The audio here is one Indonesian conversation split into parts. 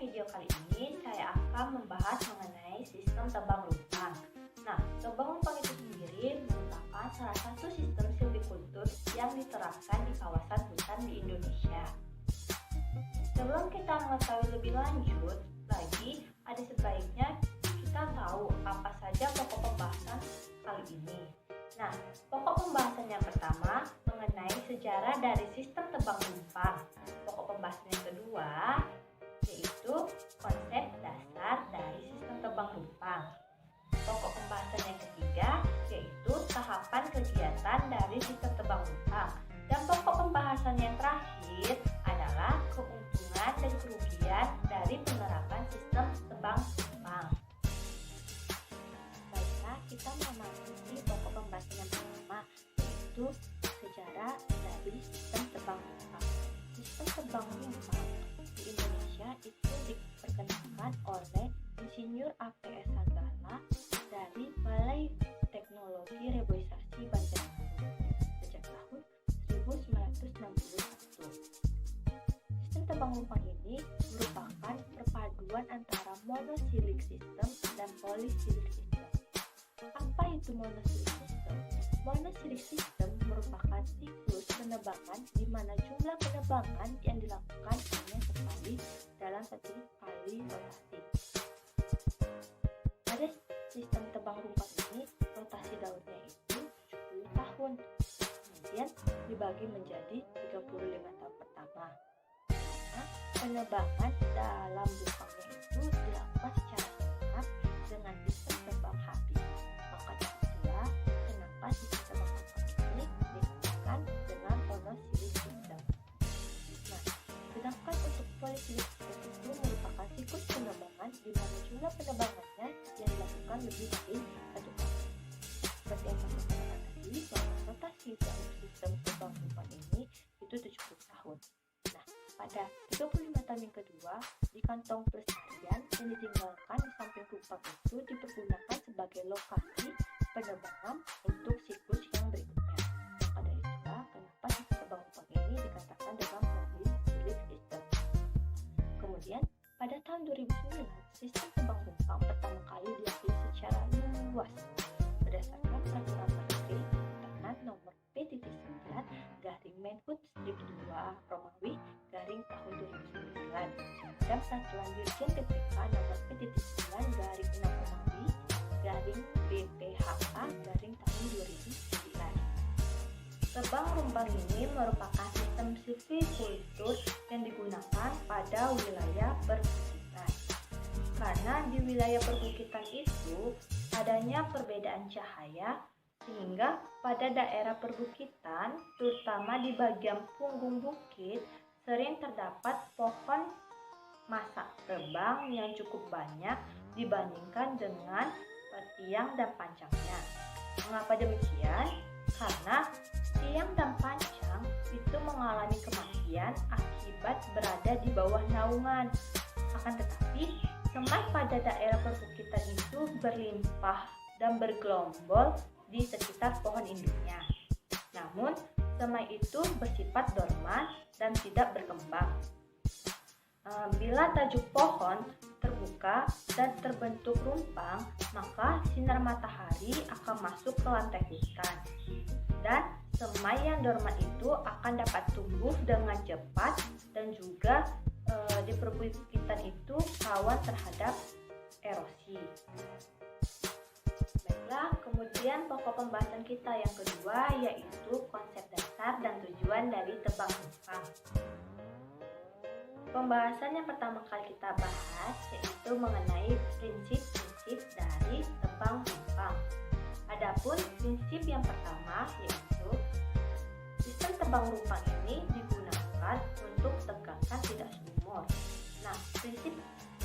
video kali ini saya akan membahas mengenai sistem tebang lumpang. Nah, tebang lumpang itu sendiri merupakan salah satu sistem silvikultur yang diterapkan di kawasan hutan di Indonesia. Sebelum kita mengetahui lebih lanjut lagi, ada sebaiknya kita tahu apa saja pokok pembahasan kali ini. Nah, pokok pembahasan yang pertama mengenai sejarah dari sistem tebang lumpang. Pokok pembahasan yang kedua yaitu konsep dasar dari sistem tebang lumpang. Pokok pembahasan yang ketiga yaitu tahapan kegiatan dari sistem tebang lumpang. Dan pokok pembahasan yang terakhir adalah keuntungan dan kerugian dari penerapan sistem tebang lumpang. Baiklah, kita memasuki pokok pembahasan yang pertama yaitu sejarah dari sistem tebang lumpang. Sistem tebang lumpang di Indonesia itu diperkenalkan oleh Insinyur A.P.S. Sagala dari Balai Teknologi Reboisasi Banjarmasin sejak tahun 1961. Sistem tebang lumpang ini merupakan perpaduan antara monosilik system dan polysilik system. Apa itu monosilik system? Monosilik system merupakan siklus penebangan di mana jumlah penebangan yang dilakukan hanya sekali dalam satu kali rotasi. Pada sistem tebang lumpang ini, rotasi daunnya itu 70 tahun, kemudian dibagi menjadi 35 tahun pertama. Nah, penebangan dalam lumpangnya itu dilakukan secara serentak dengan sistem tebang habis. Maka itulah kenapa sistem tebang lumpang ini dikatakan dengan monosilik system. Nah, sedangkan untuk polysilik system itu merupakan siklus penebangan di mana jumlah penebangannya yang dilakukan lebih dari satu kali. Seperti yang saya katakan tadi, bahwa rotasi dalam sistem tebang lumpang ini itu 70 tahun. Nah, pada 35 tahun yang kedua, di kantong pelestarian yang ditinggalkan di samping lumpang itu dipergunakan sebagai lokasi penebangan untuk siklus yang berikutnya. Maka dari itulah kenapa sistem tebang lumpang ini dikatakan dengan polysilik system. Kemudian, pada tahun 2009, sistem tebang lumpang pertama kali diakui secara luas berdasarkan peraturan Menteri Perhutanan nomor P.9/Menhub-2 Romawi garing tahun 2009 dan peraturan Dirjen PPK nomor P.9/6 Romawi garing BPHK garing tahun 2009. Tebang lumpang ini merupakan sistem silvikultur yang digunakan pada wilayah perbukitan. Karena di wilayah perbukitan itu adanya perbedaan cahaya, sehingga pada daerah perbukitan, terutama di bagian punggung bukit, sering terdapat pohon masak tebang yang cukup banyak dibandingkan dengan tiang dan pancangnya. Mengapa demikian? Karena tiang dan pancang itu mengalami kematian akibat berada di bawah naungan. Akan tetapi, semai pada daerah perbukitan itu berlimpah dan bergelombol di sekitar pohon induknya. Namun, semai itu bersifat dorman dan tidak berkembang. Bila tajuk pohon terbuka dan terbentuk rumpang, maka sinar matahari akan masuk ke lantai hutan. Dan semai yang dorman itu akan dapat tumbuh dengan cepat dan juga di perbukitan itu rawan terhadap erosi. Baiklah, kemudian pokok pembahasan kita yang kedua yaitu konsep dasar dan tujuan dari tebang lumpang. Pembahasan yang pertama kali kita bahas yaitu mengenai prinsip-prinsip dari tebang lumpang. Adapun prinsip yang pertama yaitu sistem tebang lumpang ini digunakan untuk tegakkan tidak sumur. Nah, prinsip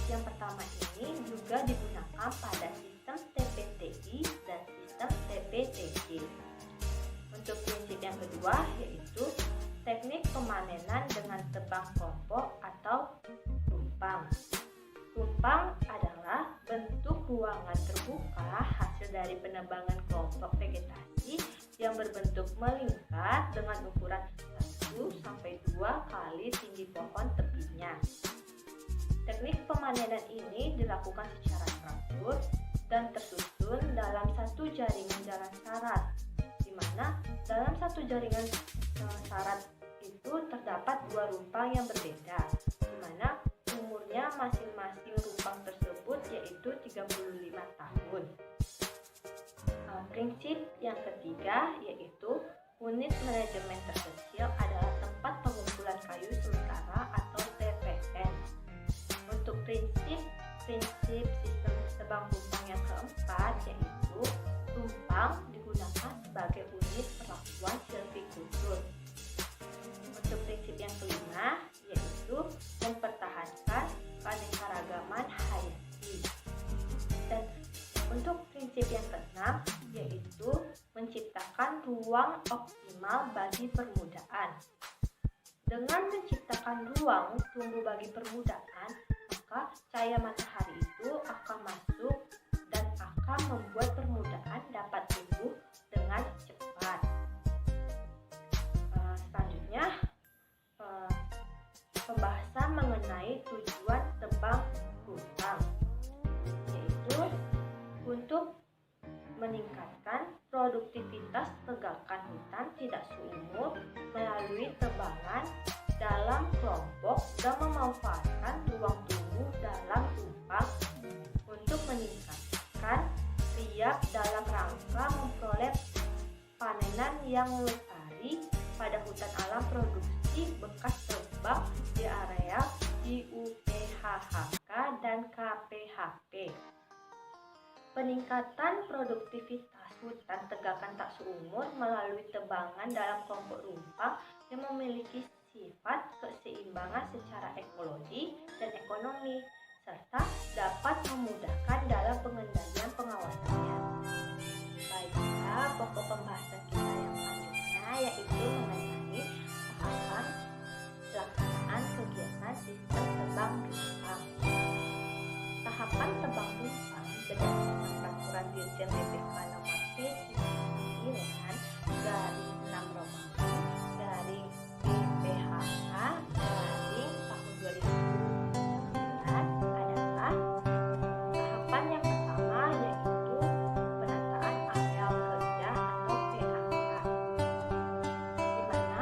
yang pertama ini juga digunakan pada sistem TPTI dan sistem TPTG. Untuk prinsip yang kedua yaitu teknik pemanenan dengan tebang kelompok atau lumpang. Lumpang adalah bentuk ruangan terbuka hasil dari penebangan kelompok vegetasi yang berbentuk melingkar dengan ukuran 1 sampai 2 kali tinggi pohon tepinya. Teknik pemanenan ini dilakukan secara teratur dan tersusun dalam satu jaringan jalan syarat, di mana dalam satu jaringan syarat itu terdapat dua rumpang yang berbeda, di mana umurnya masing-masing rumpang tersebut yaitu 35 tahun. Prinsip yang ketiga yaitu unit manajemen terkecil adalah tempat pengumpulan kayu sementara atau TPN. Untuk prinsip sistem tebang rumpang yang keempat yaitu rumpang digunakan sebagai unit perlakuan silvikultur. Untuk prinsip yang kelima yaitu mempertahankan keanekaragaman hayati. Dan untuk prinsip yang keenam yaitu menciptakan ruang optimal bagi permukaan. Dengan menciptakan ruang tumbuh bagi permukaan, maka cahaya matahari itu akan masuk dan akan membuat permukaan dapat tumbuh dengan cepat. Selanjutnya, pembahasan mengenai tujuan tebang rumpang, yaitu untuk meningkatkan produktivitas tegakan hutan tidak seumur melalui tebangan dalam kelompok dan memanfaatkan ruang tumbuh dalam rumpang untuk meningkatkan siap dalam rangka memperoleh panenan yang lestari pada hutan alam produksi bekas tebang di area IUPHHK dan KPHP. Peningkatan produktivitas hutan tegakan tak seumur melalui tebangan dalam kelompok rumpang yang memiliki sifat keseimbangan secara ekologi dan ekonomi, serta dapat memudahkan dalam pengendalian pengawasannya. Baiklah, pokok pembahasan kita yang selanjutnya yaitu mengenai tahapan pelaksanaan kegiatan sistem tebang rumpang. Tahapan tebang rumpang berdasarkan peraturan Dirjen PPK nomor P9 garing 6 Romawi garing BPHK garing tahun 2009 adalah tahapan yang pertama yaitu penataan areal kerja atau PHK, di mana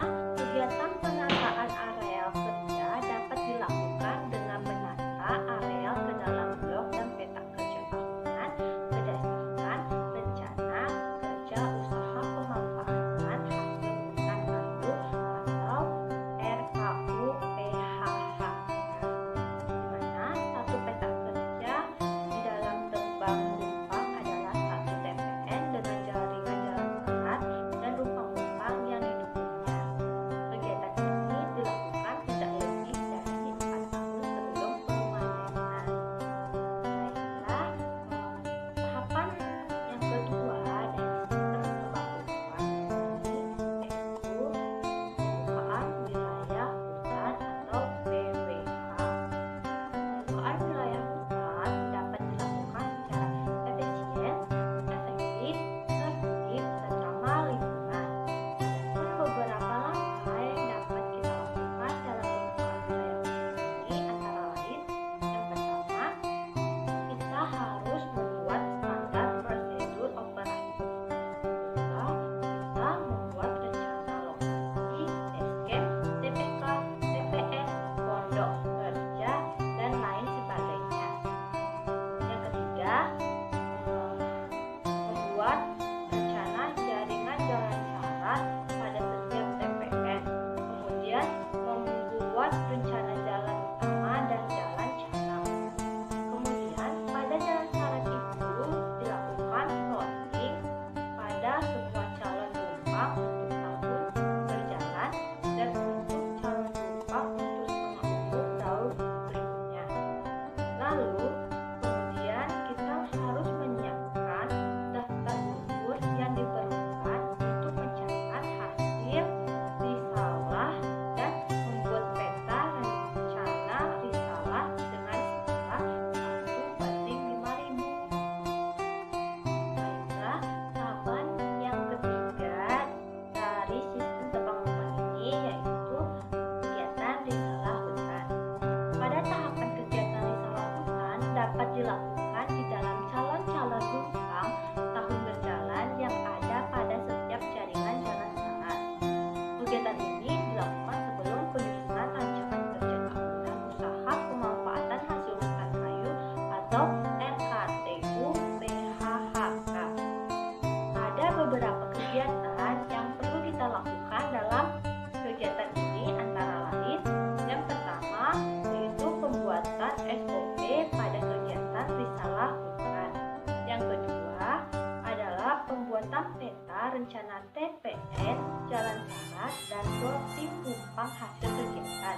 tim tumpang hasil kegiatan.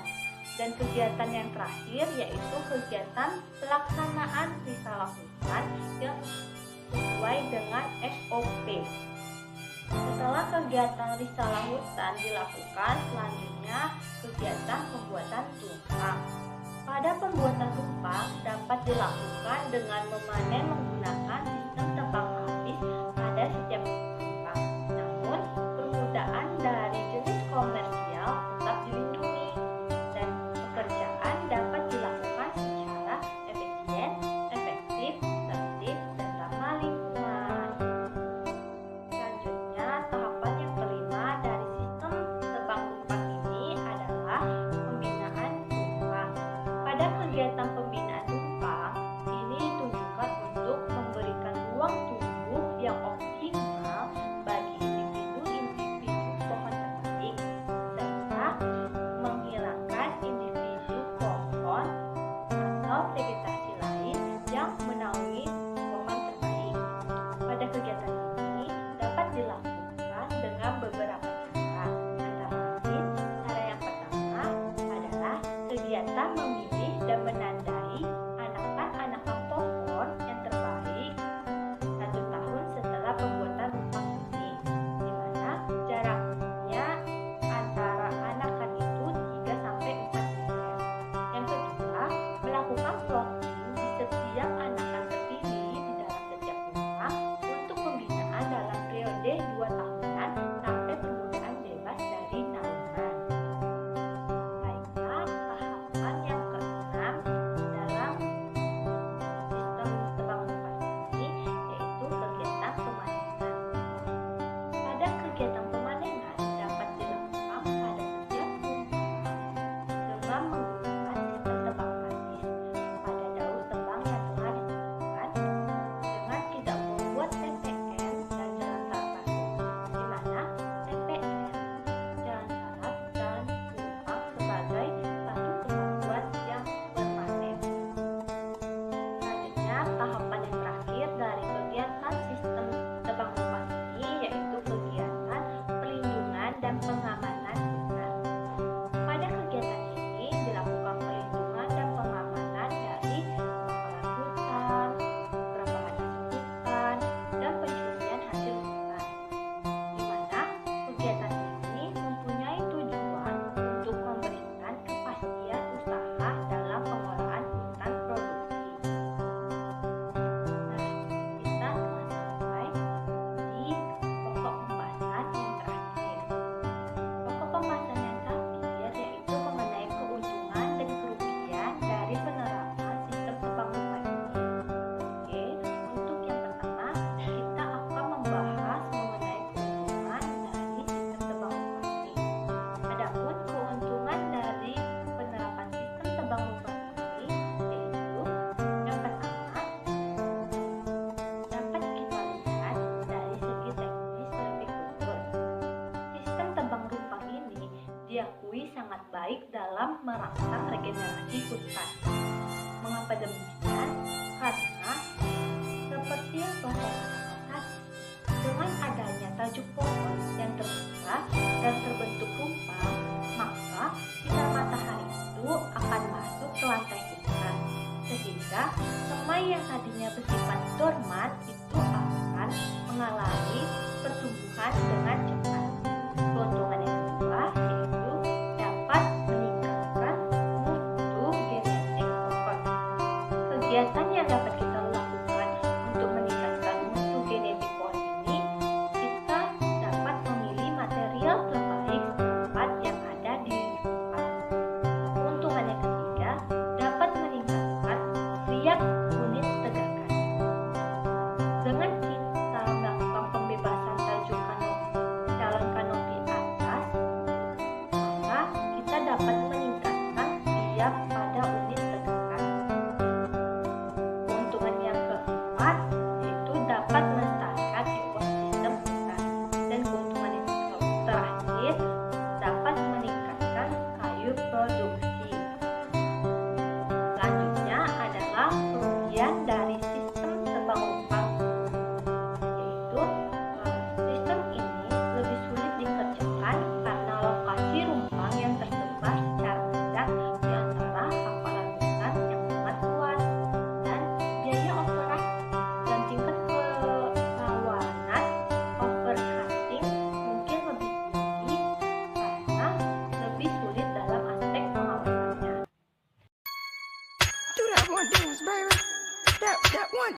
Dan kegiatan yang terakhir yaitu kegiatan pelaksanaan risalah hutan yang sesuai dengan SOP. Setelah kegiatan risalah hutan dilakukan, selanjutnya kegiatan pembuatan tumpang. Pada pembuatan tumpang dapat dilakukan dengan memanen menggunakan sistem tebang habis pada setiap tumpang. Namun, penggunaan dari jenis komersial tetap dilindungi dan pekerjaan dapat dilakukan secara efisien, efektif, tertib, dan ramah lingkungan. Selanjutnya, tahapan yang kelima dari sistem tebang tumpang ini adalah pembinaan tumpang. Pada kegiatan pembinaan tumpang, ini ditujukan untuk memberikan ruang tumbuh yang optimal bagi individu-individu pohon terbaik, serta menghilangkan individu pohon atau vegetasi lain yang menaungi pohon terbaik. Pada kegiatan ini dapat dilakukan dengan beberapa cara. Antara lain, cara yang pertama adalah kegiatan memilih dan menandai anakan-anakan pohon yang terbaik 1 tahun setelah pembuatan tumpang ini, di mana jaraknya antara anakan itu 3-4 meter. Yang kedua, melakukan plotting di setiap anakan terpilih di dalam setiap tumpang untuk pembinaan dalam periode 2 tahunan sampai penggunaan bebas dari naungan. Baiklah, tahapan yang keenam dalam sistem tebang tumpang ini yaitu kegiatan pemanenan. Pada kegiatan pemanenan dapat dilakukan pada setiap tumpang dengan menggunakan sistem tebang habis pada daun tebang yang telah ditentukan dengan tidak membuat TPN dan jalan syarat baru, di mana TPN, jalan syarat, dan tumpang sebagai satu kesatuan yang permanen. Selanjutnya, tahapan yang terakhir dari kegiatan sistem tebang tumpang ini yaitu kegiatan pelindungan dan pengamanan hutan. Pada kegiatan ini dilakukan pelindungan dan pengamanan dari kebakaran hutan, perambahan hasil hutan, dan pencurian hasil hutan. Di mana kegiatan ini mempunyai tujuan untuk memberikan kepastian usaha dalam pengolahan hutan produksi. Nah, kita telah sampai di pokok pembahasan yang terakhir. Pokok pembahasan yang terakhir yaitu mengenai keuntungan dan kerugian dari penerapan sistem tebang tumpang ini. Oke, untuk yang pertama kita akan membahas mengenai keuntungan dari sistem tebang tumpang ini. Adapun keuntungan dari penerapan sistem tebang tumpang ini yaitu yang pertama dapat kita lihat dari segi teknis lebih kultur. Sistem tebang tumpang ini diakui sangat baik dalam merangsang regenerasi hutan. Mengapa demikian? Karena seperti yang telah saya katakan tadi, dengan adanya tajuk pohon yang terbuka dan terbentuk tumpang, maka sinar matahari itu akan masuk ke lantai hutan, sehingga semai yang tadinya bersifat dorman itu akan mengalami pertumbuhan dengan cepat. Keuntungan yang kedua yaitu dapat meningkatkan mutu genetik pohon. Kegiatan yang dapat kita lakukan untuk meningkatkan mutu genetik pohon ini, kita dapat memilih material terbaik setempat yang ada di lingkungan. Keuntungan yang ketiga dapat meningkatkan riak unit tegakan. Do that one dance, baby. That one